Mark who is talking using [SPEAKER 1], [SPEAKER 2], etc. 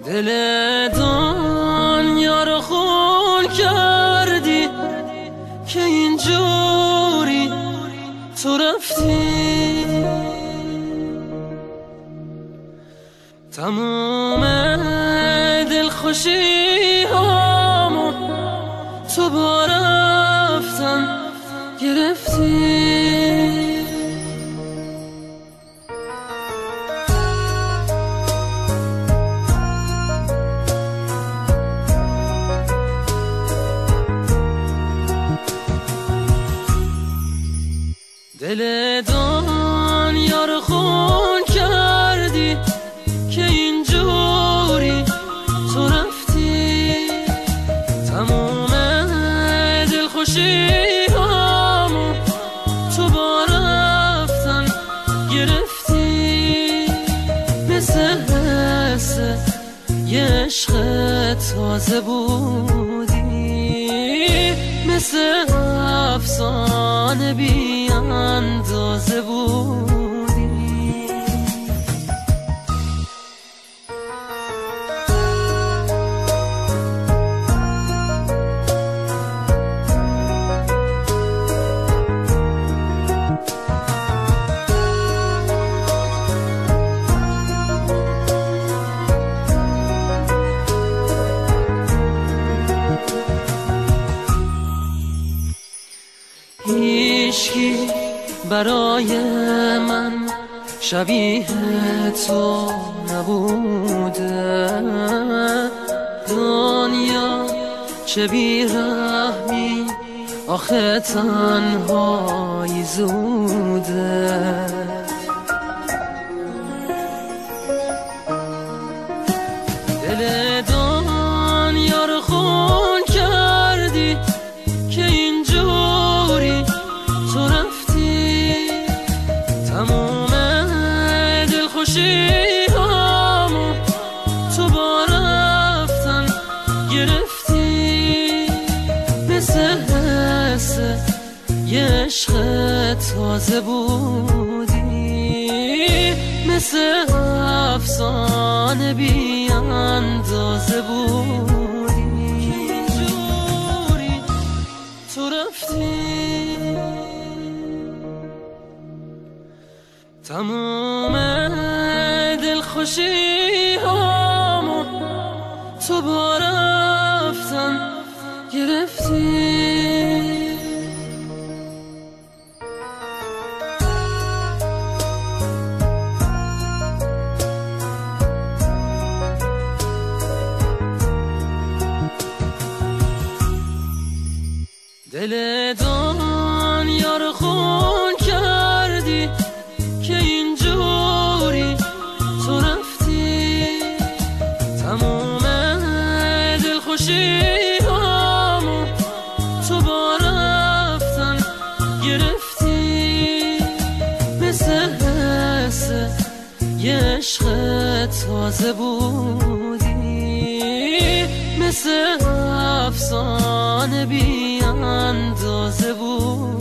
[SPEAKER 1] دل دنیا رو خون کردی که اینجوری تو رفتی. تموم دلخوشی هامو تو با رفتن گرفتی. دل دنیا رو خون کردی که اینجوری تو رفتی. تموم دلخوشی هامو تو با رفتن گرفتی. مثل یه عشق تازه بودی، مثل افسانه بی اندازه بودی. هیچکی برای من شبیه تو نبوده. دنیا چه بیرحمی، آخه تنهایی زوده. دل دنیا رو خون کردی که اینجوری تو رفتی. تموم دلخوشی هامو تو با رفتن گرفتی. مثل یه عشق تازه بودی، مثل افسانه بی اندازه بودی. اینجوری تو رفتی. تموم دلخوشی هامو تو با رفتن گرفتی. دل دنیا رو خون کردی که اینجوری تو رفتی. تموم دلخوشی هامو تو با رفتن گرفتی. مثل یه عشق تازه بودی، مثل افسانه بی اندازه بود.